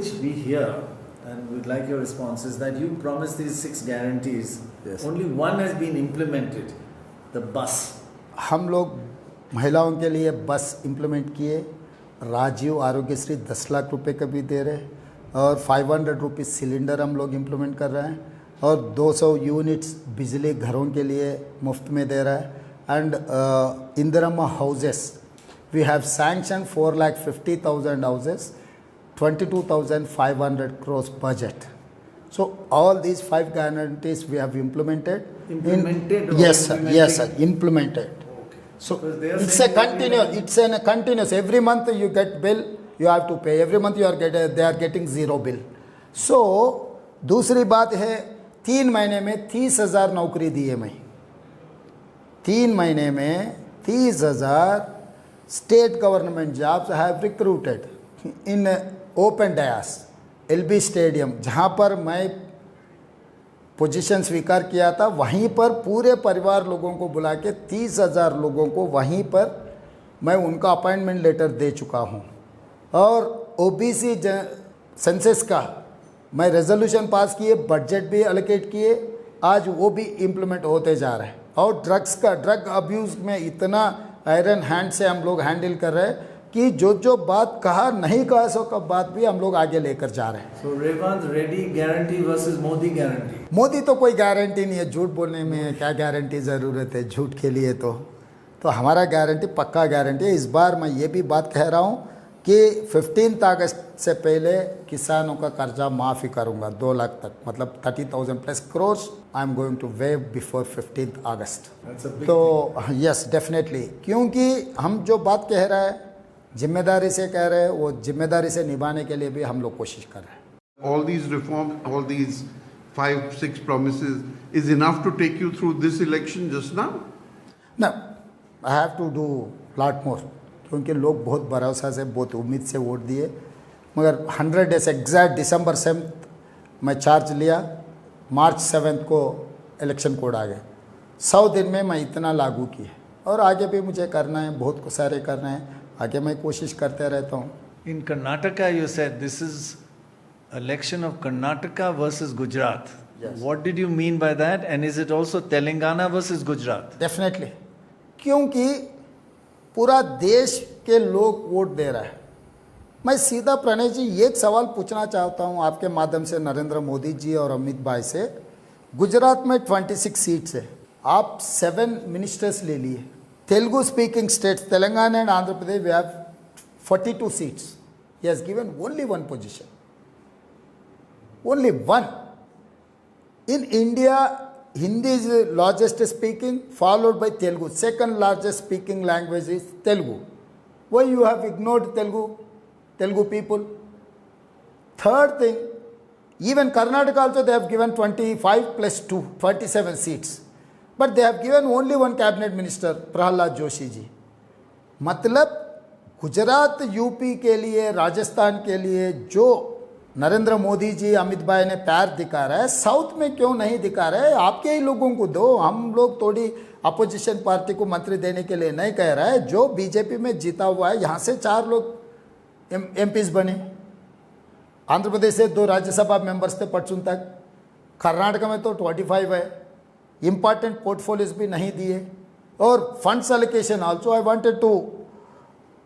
We hear, and we'd like your response, is that you promised these 6 guarantees. Yes. Only one has been implemented, the bus. हम लोग महिलाओं के लिए बस implement किए, राजीव आरोग्यश्री 10 लाख रुपए का भी दे रहे हैं, और 500 रुपीज़ सिलेंडर हम लोग इम्प्लीमेंट कर रहे हैं, और 200 यूनिट्स बिजली घरों के लिए मुफ्त में दे रहा है. And Indira houses we have sanction 4,50,000 houses, 22,500 crores budget. So all these 5 guarantees we have implemented. Implemented? Yes, sir. Yes, sir. Implemented. Okay. So Because they are it's a saying that continuous. It's a continuous. Every month you get bill, you have to pay. Every month they are getting zero bill. So दूसरी बात है, 3 महीने में 30,000 नौकरी दी है मैं. 3 महीने में 30,000 state government jobs I have recruited in open dais LB stadium, जहाँ पर मैं पोजीशन स्वीकार किया था, वहीं पर पूरे परिवार लोगों को बुला के 30,000 लोगों को वहीं पर मैं उनका अपॉइंटमेंट लेटर दे चुका हूँ. और ओबीसी सेंसस का मैं रेजोल्यूशन पास किए, बजट भी एलोकेट किए, आज वो भी इम्प्लीमेंट होते जा रहे हैं. और ड्रग अब्यूज़ में इतना आयरन हैंड से हम लोग हैंडल कर रहे हैं कि जो बात कहा नहीं कहा सो का बात भी हम लोग आगे लेकर जा रहे हैं. So Revant Reddy guarantee versus Modi guarantee. Modi तो कोई गारंटी नहीं है, झूठ बोलने में क्या गारंटी ज़रूरत है झूठ के लिए. तो हमारा गारंटी पक्का गारंटी है. इस बार मैं ये भी बात कह रहा हूँ कि 15 अगस्त से पहले किसानों का कर्जा माफ़ी करूँगा 2 लाख तक, मतलब 30,000 plus crores I am going to waive before 15 August. तो यस डेफिनेटली, क्योंकि हम जो बात कह रहे हैं जिम्मेदारी से कह रहे हैं, वो जिम्मेदारी से निभाने के लिए भी हम लोग कोशिश कर रहे हैं. All these reforms, all these 5-6 promises is enough to take you through this election just now? No, I have to do lot more, क्योंकि लोग बहुत भरोसा से बहुत उम्मीद से वोट दिए. मगर 100 डेज एग्जैक्ट दिसंबर 7 मैं चार्ज लिया, मार्च 7 को इलेक्शन कोड आ गए. 100 दिन में मैं इतना लागू किए, और आगे भी मुझे करना है, बहुत को सारे करना है, आगे मैं कोशिश करते रहता हूँ. In Karnataka, you said this is election of Karnataka versus Gujarat. Yes. What did you mean by that? And is it also Telangana versus Gujarat? Definitely, क्योंकि पूरा देश के लोग वोट दे रहा है. मैं सीधा प्रणय जी एक सवाल पूछना चाहता हूँ आपके माध्यम से नरेंद्र मोदी जी और अमित भाई से. गुजरात में 26 सीट्स है, आप 7 मिनिस्टर्स ले लिए. Telugu speaking states, Telangana and Andhra Pradesh, we have 42 seats. He has given only one position. Only one. In India, Hindi is the largest speaking, followed by Telugu. Second largest speaking language is Telugu. Why you have ignored Telugu people? Third thing, even Karnataka also they have given 25 plus 2, 27 seats. But they have given only one cabinet minister, Prahlad Joshi ji. मतलब Gujarat UP के लिए, राजस्थान के लिए जो नरेंद्र मोदी जी अमित भाई ने प्यार दिखा रहा है, साउथ में क्यों नहीं दिखा रहा है? आपके ही लोगों को दो. हम लोग थोड़ी अपोजिशन पार्टी को मंत्री देने के लिए नहीं कह रहा है. जो बीजेपी में जीता हुआ है, यहाँ से 4 लोग एमपीज बने. आंध्र प्रदेश से 2 राज्यसभा मेंबर्स थे परसों तक. कर्नाटक में तो 25 है. इम्पॉर्टेंट पोर्टफोलियोज भी नहीं दिए. और funds allocation also I wanted to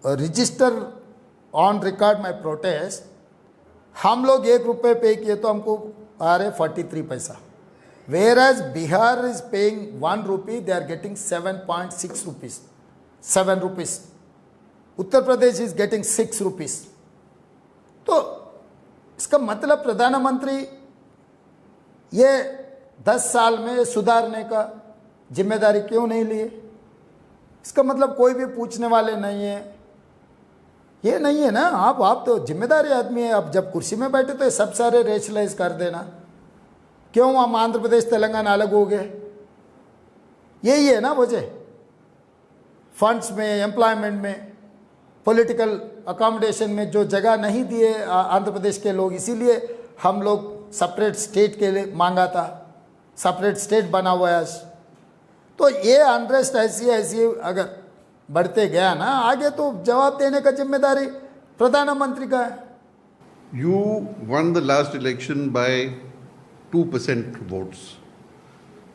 register on record my protest. हम लोग 1 रुपये पे किए तो हमको आ रहे 43 पैसा. Whereas Bihar is paying 1 rupee, they are getting 7.6 rupees, 7 rupees. Uttar Pradesh is getting 6 rupees. तो इसका मतलब प्रधानमंत्री ये 10 साल में सुधारने का जिम्मेदारी क्यों नहीं लिए? इसका मतलब कोई भी पूछने वाले नहीं है. ये नहीं है ना, आप तो जिम्मेदारी आदमी है. आप जब कुर्सी में बैठे तो ये सब सारे रेशनलाइज कर देना. क्यों हम आंध्र प्रदेश तेलंगाना अलग हो गए? यही है ना वजह. फंड्स में, एम्प्लॉयमेंट में, पॉलिटिकल अकोमोडेशन में जो जगह नहीं दिए आंध्र प्रदेश के लोग, इसीलिए हम लोग सेपरेट स्टेट के लिए मांगा था. सेपरेट स्टेट बना हुआ है. तो ये अनरेस्ट ऐसी अगर बढ़ते गया ना आगे, तो जवाब देने का जिम्मेदारी प्रधानमंत्री का है. You won the last election by 2% votes.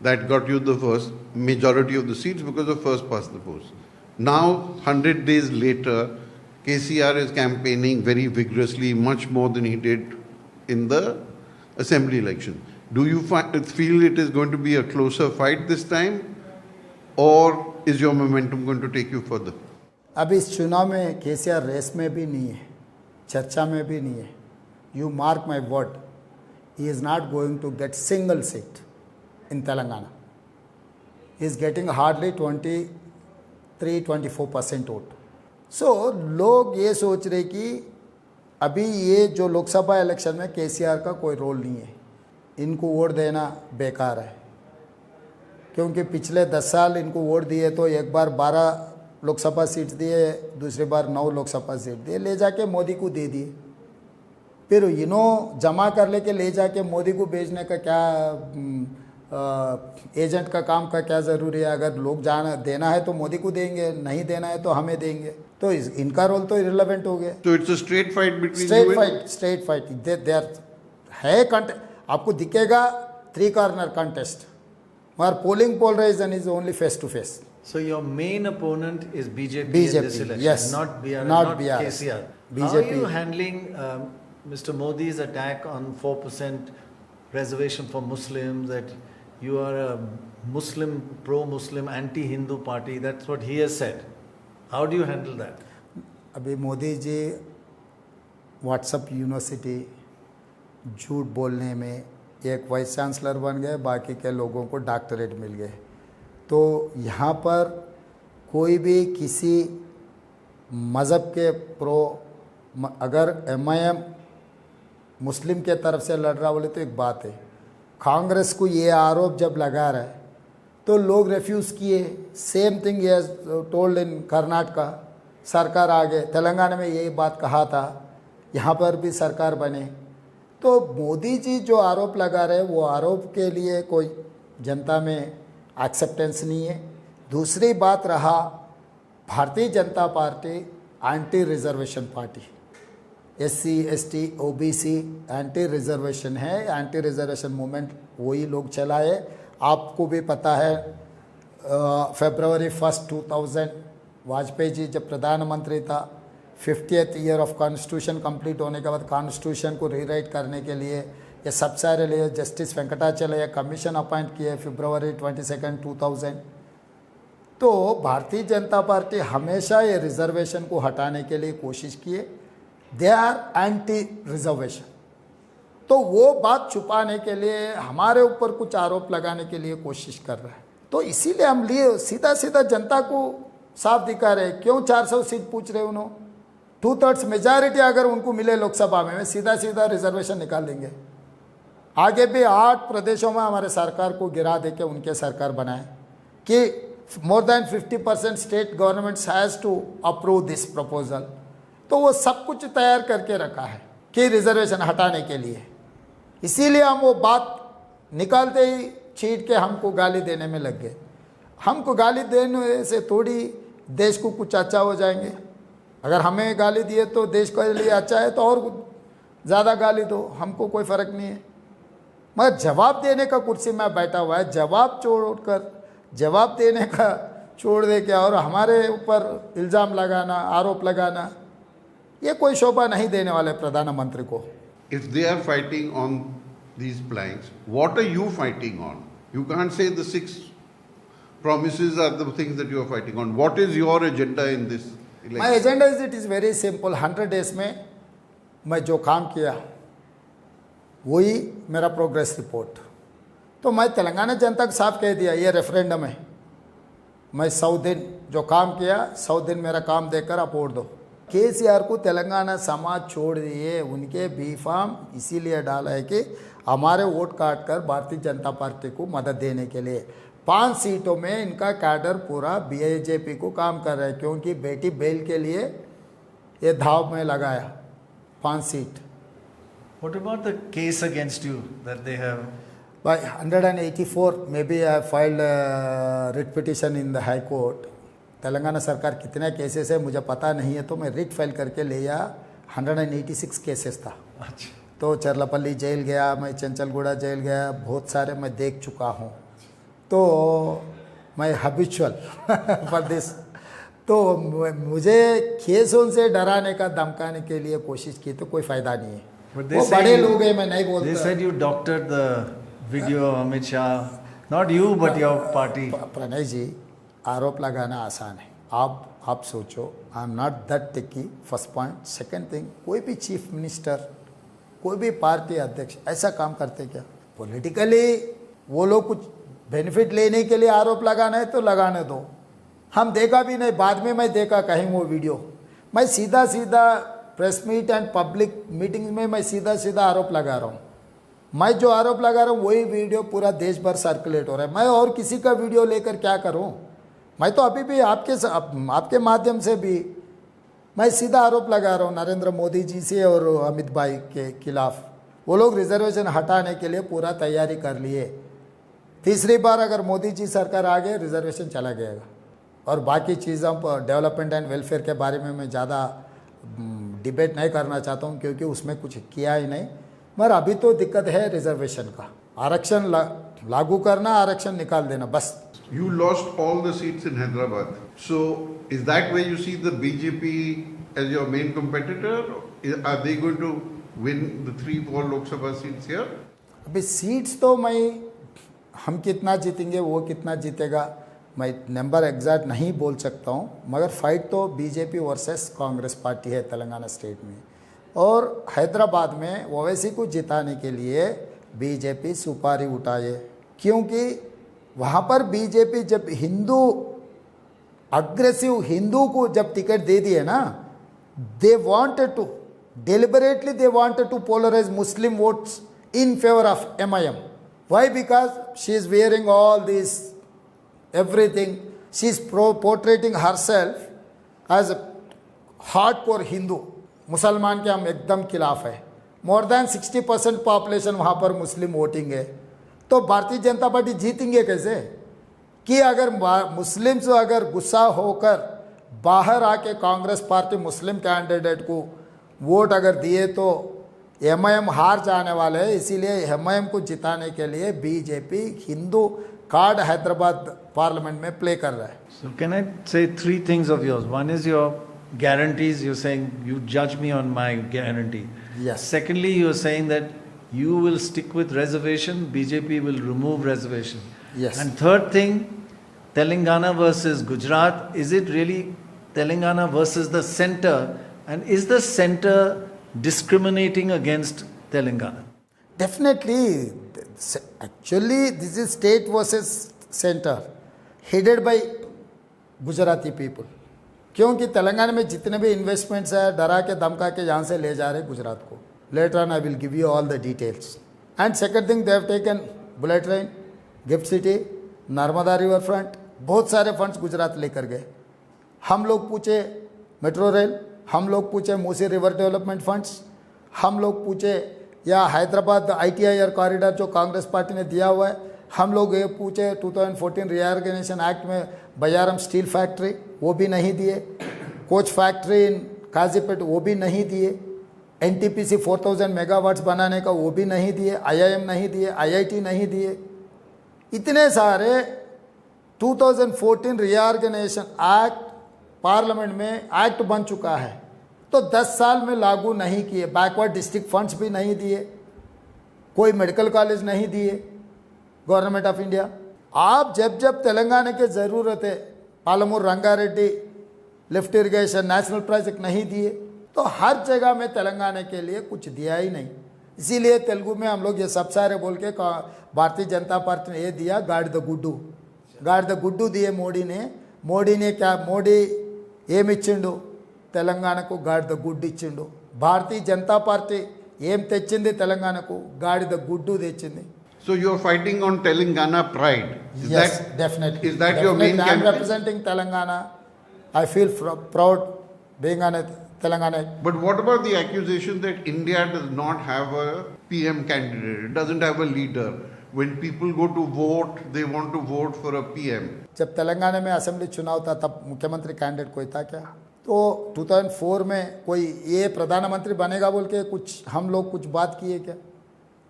That got you the first majority of the seats because of first past the post. Now, 100 days later, KCR is campaigning very vigorously, much more than he did in the assembly election. Do you feel it is going to be a closer fight this time, or is your momentum going to take you further? अब इस चुनाव में KCR race में भी नहीं है, चर्चा में भी नहीं है. You mark my word, he is not going to get single seat in Telangana. He is getting hardly 23-24% vote. So लोग ये सोच रहे कि अभी ये जो लोकसभा इलेक्शन में केसीआर का कोई रोल नहीं है, इनको वोट देना बेकार है. क्योंकि पिछले 10 साल इनको वोट दिए तो एक बार 12 लोकसभा सीट दिए, दूसरी बार 9 लोकसभा सीट दिए, ले जाके मोदी को दे दिए. फिर इन्हों जमा कर लेके ले जाके मोदी को भेजने का क्या एजेंट का काम का क्या ज़रूरी है. अगर लोग जाना देना है तो मोदी को देंगे, नहीं देना है तो हमें देंगे. तो इनका रोल तो इररिलेवेंट हो गया. So it's a straight fight between you and... straight fight there है. आपको दिखेगा 3 कॉर्नर कंटेस्ट, मगर polling polarisation is only face to face. So your main opponent is BJP, in this election, yes. not BRS, Not BRS. KCR. BJP. How are you handling Mr. Modi's attack on 4% reservation for Muslims, that you are a Muslim, pro-Muslim, anti-Hindu party? That's what he has said. How do you handle that? अभी Modi ji WhatsApp university झूठ बोलने में एक vice chancellor बन गए, बाकी के लोगों को डॉक्टरेट मिल गए. तो यहाँ पर कोई भी किसी मज़हब के प्रो, अगर MIM मुस्लिम के तरफ से लड़ रहा बोले तो एक बात है. कांग्रेस को ये आरोप जब लगा रहा है तो लोग रेफ्यूज़ किए. सेम थिंग ये टोल्ड इन कर्नाटका. सरकार आ गए, तेलंगाना में यही बात कहा था, यहाँ पर भी सरकार बने. तो मोदी जी जो आरोप लगा रहे वो आरोप के लिए कोई जनता में एक्सेप्टेंस नहीं है. दूसरी बात रहा, Bharatiya Janata party anti reservation party, SC ST OBC anti reservation है. एंटी रिजर्वेशन मूवमेंट वही लोग चलाए. आपको भी पता है February 1, 2000 वाजपेयी जी जब प्रधानमंत्री था, 50th year of constitution complete होने के बाद कॉन्स्टिट्यूशन को रीराइट करने के लिए ये सब सारे लिए जस्टिस वेंकटाचलय कमीशन अपॉइंट किए February 22, 2000. तो भारतीय जनता पार्टी हमेशा ये रिजर्वेशन को हटाने के लिए कोशिश किए. They are anti reservation. तो वो बात छुपाने के लिए, हमारे ऊपर कुछ आरोप लगाने के लिए कोशिश कर रहा है. तो इसीलिए हम लिए सीधा सीधा जनता को साफ दिखा रहे. क्यों 400 सीट पूछ रहे उन्होंने? 2/3 मेजॉरिटी अगर उनको मिले लोकसभा में सीधा सीधा रिजर्वेशन निकाल देंगे. आगे भी 8 प्रदेशों में हमारे सरकार को गिरा दे के उनके सरकार बनाए कि more than 50% state governments has to approve this proposal. तो वो सब कुछ तैयार करके रखा है कि रिजर्वेशन हटाने के लिए. इसीलिए हम वो बात निकालते ही छीट के हमको गाली देने में लग गए. हमको गाली देने से थोड़ी देश को कुछ अच्छा हो जाएंगे. अगर हमें गाली दिए तो देश के लिए अच्छा है तो और ज़्यादा गाली दो, हमको कोई फ़र्क नहीं है. मगर जवाब देने का कुर्सी में बैठा हुआ है, जवाब देने का छोड़ दे के और हमारे ऊपर इल्ज़ाम लगाना, आरोप लगाना, ये कोई शोभा नहीं देने वाले प्रधानमंत्री को. If they are fighting on these planks, what are you fighting on? You can't say the 6 promises are the things that you are fighting on. What is your agenda in this election? My agenda is, it is very simple. 100 days में मैं जो काम किया वही मेरा progress report. तो मैं तेलंगाना जनता को साफ कह दिया, ये रेफरेंडम है. मैं 100 दिन जो काम किया, 100 दिन मेरा काम देकर आप वोट दो. KCR को तेलंगाना समाज छोड़ दिए. उनके बी फार्म इसीलिए डाला है कि हमारे वोट काट कर भारतीय जनता पार्टी को मदद देने के लिए. 5 सीटों में इनका कैडर पूरा BJP को काम कर रहा है, क्योंकि बेटी बेल के लिए ये धाव में लगाया 5 seat. What about the case against you that they have? By 184, maybe I have filed a writ petition in the High Court. Telangana सरकार कितने केसेस है मुझे पता नहीं है, तो मैं रिट फाइल करके ले आया. 186 केसेस था. अच्छा, तो चरलापल्ली जेल गया, मैं चंचलगुड़ा जेल गया, बहुत सारे मैं देख चुका हूँ। तो मैं हैबिचुअल फॉर दिस। तो मुझे केसों से डराने का, धमकाने के लिए कोशिश की तो कोई फ़ायदा नहीं है। But वो बड़े लोग हैं, मैं नहीं they बोलता। said you doctored the video of Amit Shah, not you but your party. Pranay जी, आरोप लगाना आसान है। आप सोचो, I am not that techie, first point. Second thing, कोई भी चीफ मिनिस्टर, कोई भी पार्टी अध्यक्ष ऐसा काम करते क्या? पॉलिटिकली वो लोग कुछ बेनिफिट लेने के लिए आरोप लगाना है तो लगाने दो। हम देखा भी नहीं, बाद में मैं देखा कहीं वो वीडियो। मैं सीधा सीधा press meet and public meeting में मैं सीधा सीधा आरोप लगा रहा हूँ। मैं जो आरोप लगा रहा हूँ वही वीडियो पूरा देश भर सर्कुलेट हो रहा है। मैं और किसी का वीडियो लेकर क्या करूँ? मैं तो अभी भी आपके माध्यम से भी मैं सीधा आरोप लगा रहा हूँ नरेंद्र मोदी जी से और अमित भाई के खिलाफ। वो लोग रिजर्वेशन हटाने के लिए पूरा तैयारी कर लिए। तीसरी बार अगर मोदी जी सरकार आ गए, रिजर्वेशन चला जाएगा। और बाकी चीज़ों पर, डेवलपमेंट एंड वेलफेयर के बारे में मैं ज़्यादा डिबेट नहीं करना चाहता हूँ, क्योंकि उसमें कुछ किया ही नहीं। मगर अभी तो दिक्कत है रिजर्वेशन का। आरक्षण लागू करना, आरक्षण निकाल देना, बस। You lost all the seats in Hyderabad. So, is that where you see the BJP as your main competitor? Are they going to win the 3-4 Lok Sabha seats here? अभी सीट्स तो हम कितना जीतेंगे, वो कितना जीतेगा, मैं नंबर एग्जैक्ट नहीं बोल सकता हूँ। मगर फाइट तो बीजेपी वर्सेस कांग्रेस पार्टी है तेलंगाना स्टेट में। और हैदराबाद में ओवैसी को जिताने के लिए बीजेपी सुपारी उठाए, क्योंकि वहाँ पर बीजेपी जब अग्रेसिव हिंदू को जब टिकट दे दिए ना, they wanted to deliberately they wanted to polarize Muslim votes in favor of MIM. Why? Because she is wearing all these everything. She is portraying herself as a hardcore Hindu. मुसलमान के हम एकदम खिलाफ है। More than 60% population वहाँ पर मुस्लिम voting है। तो भारतीय जनता पार्टी जीतेंगे कैसे? कि अगर मुस्लिम्स अगर गुस्सा होकर बाहर आके कांग्रेस पार्टी मुस्लिम कैंडिडेट को वोट अगर दिए तो एमआईएम हार जाने वाले हैं। इसीलिए एमआईएम को जिताने के लिए BJP Hindu card Hyderabad parliament में प्ले कर रहा है। So can I say 3 things of yours? One is your guarantees. You're saying you judge me on my guarantee. Yes. Secondly, you're saying that you will stick with reservation, BJP will remove reservation. Yes. And third thing, Telangana versus Gujarat. Is it really Telangana versus the center? And is the center discriminating against Telangana? Definitely. Actually, this is state versus center, headed by Gujarati people. क्योंकि तेलंगाना में जितने भी investments है डरा के धमका के यहाँ से ले जा रहे गुजरात को। Later on I will give you all the details. And second thing, they have taken bullet train, gift city, Narmada river front, बहुत सारे फंड्स गुजरात लेकर गए। हम लोग पूछे मेट्रो रेल, हम लोग पूछे मूसी रिवर डेवलपमेंट फंड्स, हम लोग पूछे या हैदराबाद ITIR कॉरिडोर जो कांग्रेस पार्टी ने दिया हुआ है, हम लोग ये पूछे 2014 रीऑर्गेनाइजेशन एक्ट में बयारम स्टील फैक्ट्री, वो भी नहीं दिए। कोच फैक्ट्री इन काजीपेट, वो भी नहीं दिए। NTPC 4000 मेगावाट्स बनाने का, वो भी नहीं दिए। IIM नहीं दिए, IIT नहीं दिए। इतने सारे 2014 रीऑर्गेनाइजेशन एक्ट पार्लियामेंट में एक्ट बन चुका है, तो 10 साल में लागू नहीं किए। बैकवर्ड डिस्ट्रिक्ट फंड्स भी नहीं दिए, कोई मेडिकल कॉलेज नहीं दिए गवर्नमेंट ऑफ इंडिया। आप जब तेलंगाना की ज़रूरत है, Palamuru Rangareddy lift irrigation national project नहीं दिए, तो हर जगह में तेलंगाना के लिए कुछ दिया ही नहीं। इसीलिए तेलुगु में हम लोग ये सब सारे बोल के भारतीय जनता पार्टी ने ये दिया, गाड़ द गुड्डू दिए मोदी ने क्या, मोदी ఏమి ఇచ్చిండు తెలంగాణకు? గాడిద గుడ్డు ఇచ్చిండు। భారతీయ జనతా పార్టీ ఏం తెచ్చింది తెలంగాణకు? గాడిద గుడ్డు తెచ్చింది। So you are fighting on Telangana pride. Yes, definitely. Is that your main I am campaign? representing Telangana. I feel proud being a Telangana. But what about the accusation that India does not have a PM candidate? It doesn't have a leader. When people go to vote, they want to vote for a PM. जब तेलंगाना में assembly चुनाव था तब मुख्यमंत्री candidate कोई था क्या? तो तो 2004 में कोई ये प्रधानमंत्री बनेगा बोल के कुछ हम लोग कुछ बात किए क्या?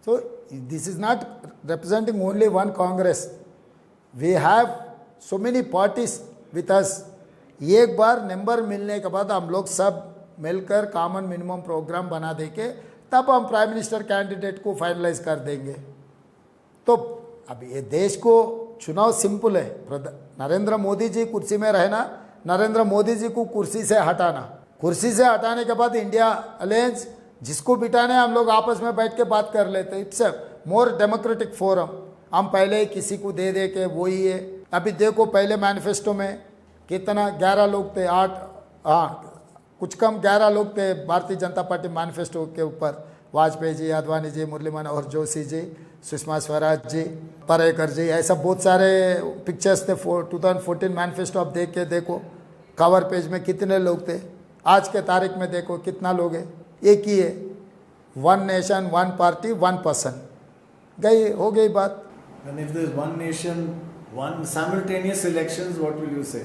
So this is not representing only one Congress, we have so many parties with us. एक बार नंबर मिलने के बाद हम लोग सब मिलकर कॉमन मिनिमम प्रोग्राम बना देके तब हम प्राइम मिनिस्टर कैंडिडेट को फाइनलाइज कर देंगे। तो अब ये देश को चुनाव सिंपल है, नरेंद्र मोदी जी कुर्सी में रहना, नरेंद्र मोदी जी को कुर्सी से हटाना, कुर्सी से हटाने के बाद इंडिया अलायंस जिसको बिठाने हम लोग आपस में बैठ के बात कर लेते हैं। It's a more democratic forum. हम पहले किसी को दे दे के वही है। अभी देखो पहले मैनिफेस्टो में कितना 11 लोग थे, 8 हाँ कुछ कम 11 लोग थे भारतीय जनता पार्टी मैनिफेस्टो के ऊपर, वाजपेयी जी, आडवाणी जी, मुरली मनोहर जोशी जी, सुषमा स्वराज जी, पर्रिकर जी, ऐसा बहुत सारे पिक्चर्स थे। 2014 मैनिफेस्टो आप देख के देखो कवर पेज में कितने लोग थे, आज के तारीख में देखो कितना लोग है। एक ही है, one nation one party one person, गई हो गई बात। And if there is one nation, one simultaneous elections, what will you say?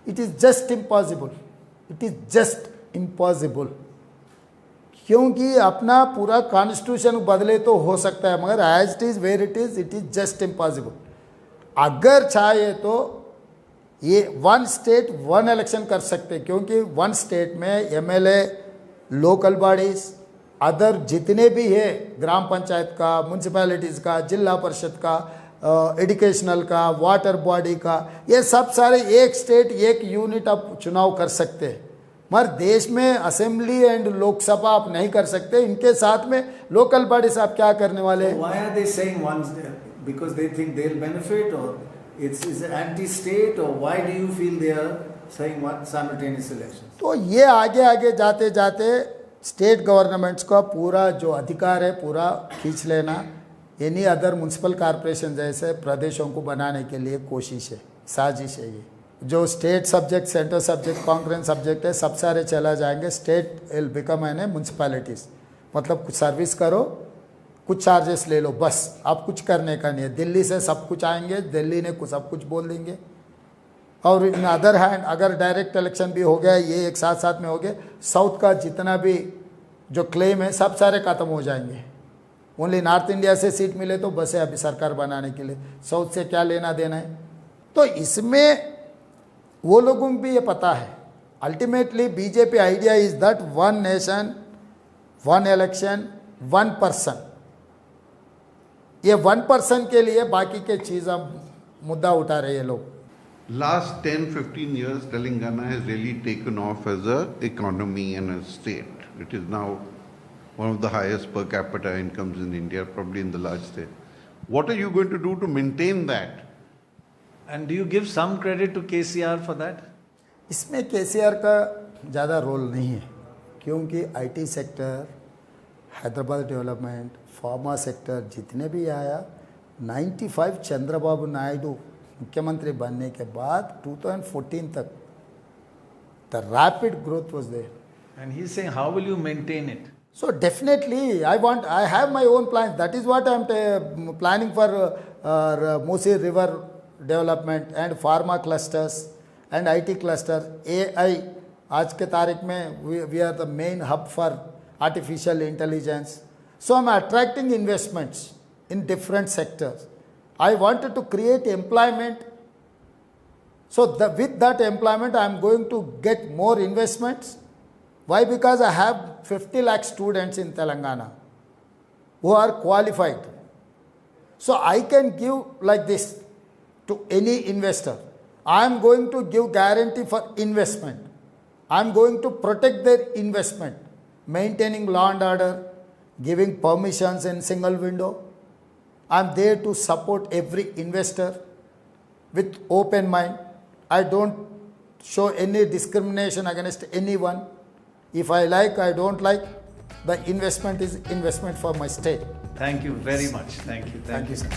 It is just impossible. It is just impossible. क्योंकि अपना पूरा कॉन्स्टिट्यूशन बदले तो हो सकता है, मगर as it is where it is just impossible. अगर चाहे तो ये वन स्टेट वन इलेक्शन कर सकते, क्योंकि वन स्टेट में एमएलए, लोकल बॉडीज, अदर जितने भी है, ग्राम पंचायत का, म्यूनसिपैलिटीज़ का, जिला परिषद का, एजुकेशनल का, वाटर बॉडी का, ये सब सारे एक स्टेट एक यूनिट आप चुनाव कर सकते हैं। मगर देश में असेंबली एंड लोकसभा आप नहीं कर सकते, इनके साथ में लोकल बॉडीज आप क्या करने वाले हैं? Why are they saying one state? Because they think they'll benefit, or it's an anti-state, or why do you feel they are saying one simultaneous elections? तो ये आगे आगे जाते जाते स्टेट गवर्नमेंट्स का पूरा जो अधिकार है पूरा खींच लेना, एनी अदर म्यूनसिपल कॉरपोरेशन जैसे प्रदेशों को बनाने के लिए कोशिश है, साजिश है। ये जो state subject, central subject, concurrent subject है, सब सारे चला जाएंगे। State will become an municipalities, मतलब कुछ सर्विस करो, कुछ चार्जेस ले लो, बस आप कुछ करने का नहीं है। दिल्ली से सब कुछ आएंगे, दिल्ली ने कुछ सब कुछ बोल देंगे। और इन अदर हैंड अगर डायरेक्ट इलेक्शन भी हो गया, ये एक साथ साथ में हो गया, साउथ का जितना भी जो क्लेम है सब सारे ख़त्म हो जाएंगे। ओनली नॉर्थ इंडिया से सीट मिले तो बस है अभी सरकार बनाने के लिए, साउथ से क्या लेना देना है। तो इसमें वो लोगों को भी ये पता है, ultimately BJP idea is that one nation one election one person. ये वन पर्सन के लिए बाकी के चीज़ अब मुद्दा उठा रहे हैं लोग। Last 10-15 years, Telangana has really taken off as a economy and a state. It is now one of the highest per capita incomes in India, probably in the large state. What are you going to do to maintain that? And do you give some credit to KCR for that? इसमें केसीआर का ज़्यादा role नहीं है, क्योंकि IT sector, Hyderabad development, pharma sector जितने भी आया, 95 चंद्रबाबू नायडू मुख्यमंत्री बनने के बाद 2014 तक the rapid growth was there. And he's saying, how will you maintain it? So definitely, I have my own plans. That is what I am planning for Musi River development and pharma clusters and IT cluster. AI, आज के तारीख में we are the main hub for artificial intelligence. So I'm attracting investments in different sectors. I wanted to create employment. So with that employment, I am going to get more investments. Why? Because I have 50 lakh students in Telangana who are qualified. So I can give like this to any investor. I am going to give guarantee for investment. I am going to protect their investment, maintaining law and order, giving permissions in single window. I am there to support every investor with open mind. I don't show any discrimination against anyone. If I like, I don't like, the investment is investment for my state. Thank you very much. Thank you. Thank you, sir.